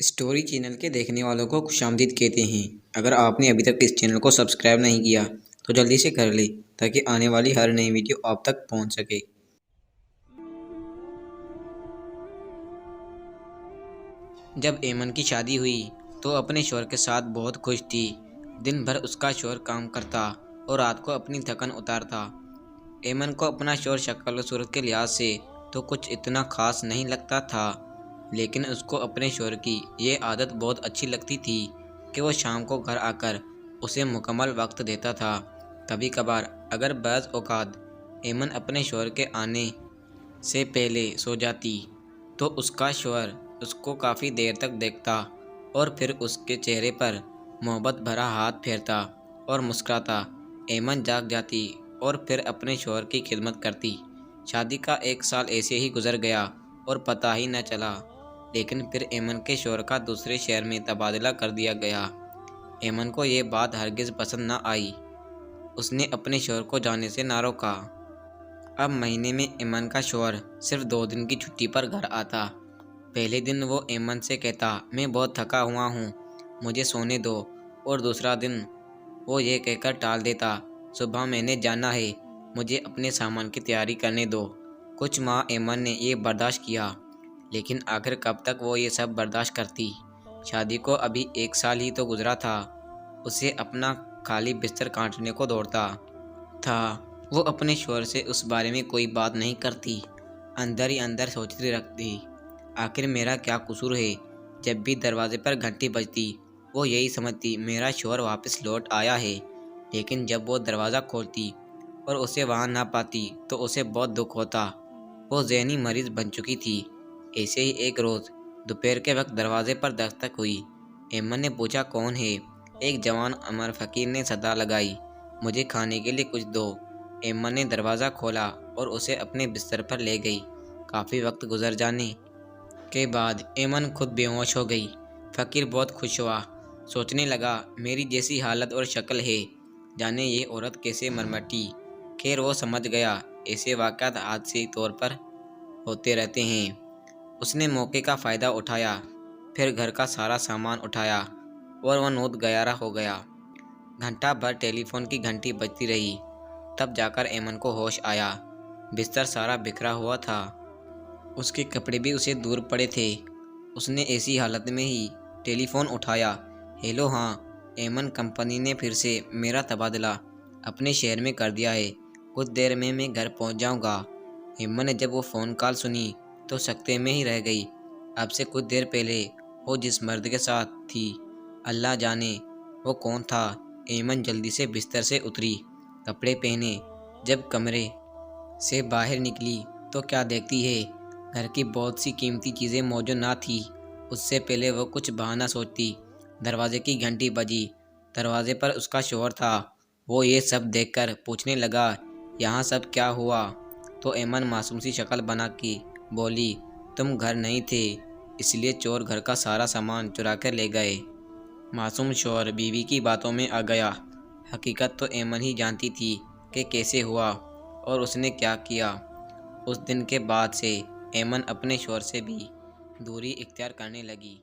Story channel کے دیکھنے والوں کو خوش آمدید کہتے ہیں۔ اگر آپ نے ابھی تک اس چینل کو سبسکرائب نہیں کیا تو جلدی سے کر لیں تاکہ آنے والی ہر نئی ویڈیو آپ تک پہنچ سکے۔ جب ایمن کی شادی ہوئی تو اپنے شوہر کے ساتھ بہت خوش تھی۔ دن بھر اس کا شوہر کام کرتا اور رات کو اپنی تھکن اتارتا۔ ایمن کو اپنا شوہر شکل و صورت کے لحاظ سے تو کچھ اتنا خاص نہیں لگتا تھا، لیکن اس کو اپنے شوہر کی یہ عادت بہت اچھی لگتی تھی کہ وہ شام کو گھر آ کر اسے مکمل وقت دیتا تھا۔ کبھی کبھار اگر بعض اوقات ایمن اپنے شوہر کے آنے سے پہلے سو جاتی تو اس کا شوہر اس کو کافی دیر تک دیکھتا اور پھر اس کے چہرے پر محبت بھرا ہاتھ پھیرتا اور مسکراتا۔ ایمن جاگ جاتی اور پھر اپنے شوہر کی خدمت کرتی۔ شادی کا 1 سال ایسے ہی گزر گیا اور پتہ ہی نہ چلا، لیکن پھر ایمن کے شوہر کا دوسرے شہر میں تبادلہ کر دیا گیا۔ ایمن کو یہ بات ہرگز پسند نہ آئی۔ اس نے اپنے شوہر کو جانے سے نہ روکا۔ اب مہینے میں ایمن کا شوہر صرف 2 دن کی چھٹی پر گھر آتا۔ پہلے دن وہ ایمن سے کہتا، میں بہت تھکا ہوا ہوں، مجھے سونے دو، اور دوسرا دن وہ یہ کہہ کر ٹال دیتا، صبح میں نے جانا ہے، مجھے اپنے سامان کی تیاری کرنے دو۔ کچھ ماہ ایمن نے یہ برداشت کیا، لیکن آخر کب تک وہ یہ سب برداشت کرتی؟ شادی کو ابھی 1 سال ہی تو گزرا تھا۔ اسے اپنا خالی بستر کاٹنے کو دوڑتا تھا۔ وہ اپنے شوہر سے اس بارے میں کوئی بات نہیں کرتی، اندر ہی اندر سوچتی رکھتی، آخر میرا کیا قصور ہے؟ جب بھی دروازے پر گھنٹی بجتی وہ یہی سمجھتی میرا شوہر واپس لوٹ آیا ہے، لیکن جب وہ دروازہ کھولتی اور اسے وہاں نہ پاتی تو اسے بہت دکھ ہوتا۔ وہ ذہنی مریض بن چکی تھی۔ ایسے ہی ایک روز دوپہر کے وقت دروازے پر دستک ہوئی۔ ایمن نے پوچھا، کون ہے؟ ایک جوان عمر فقیر نے صدا لگائی، مجھے کھانے کے لیے کچھ دو۔ ایمن نے دروازہ کھولا اور اسے اپنے بستر پر لے گئی۔ کافی وقت گزر جانے کے بعد ایمن خود بے ہوش ہو گئی۔ فقیر بہت خوش ہوا، سوچنے لگا میری جیسی حالت اور شکل ہے، جانے یہ عورت کیسے مرمٹی۔ خیر وہ سمجھ گیا ایسے واقعات حادثی طور پر ہوتے رہتے ہیں۔ اس نے موقع کا فائدہ اٹھایا، پھر گھر کا سارا سامان اٹھایا اور وہ 9:11 ہو گیا۔ گھنٹہ بھر ٹیلی فون کی گھنٹی بجتی رہی، تب جا کر ایمن کو ہوش آیا۔ بستر سارا بکھرا ہوا تھا، اس کے کپڑے بھی اسے دور پڑے تھے۔ اس نے ایسی حالت میں ہی ٹیلی فون اٹھایا۔ ہیلو، ہاں ایمن، کمپنی نے پھر سے میرا تبادلہ اپنے شہر میں کر دیا ہے، کچھ دیر میں گھر پہنچ جاؤں گا۔ ایمن نے جب وہ فون کال سنی تو سکتے میں ہی رہ گئی۔ اب سے کچھ دیر پہلے وہ جس مرد کے ساتھ تھی اللہ جانے وہ کون تھا۔ ایمن جلدی سے بستر سے اتری، کپڑے پہنے۔ جب کمرے سے باہر نکلی تو کیا دیکھتی ہے، گھر کی بہت سی قیمتی چیزیں موجود نہ تھیں۔ اس سے پہلے وہ کچھ بہانہ سوچتی، دروازے کی گھنٹی بجی۔ دروازے پر اس کا شوہر تھا۔ وہ یہ سب دیکھ کر پوچھنے لگا، یہاں سب کیا ہوا؟ تو ایمن معصوم سی شکل بنا کے بولی، تم گھر نہیں تھے، اس لیے چور گھر کا سارا سامان چرا کر لے گئے۔ معصوم شوہر بیوی کی باتوں میں آ گیا۔ حقیقت تو ایمن ہی جانتی تھی کہ کیسے ہوا اور اس نے کیا کیا۔ اس دن کے بعد سے ایمن اپنے شوہر سے بھی دوری اختیار کرنے لگی۔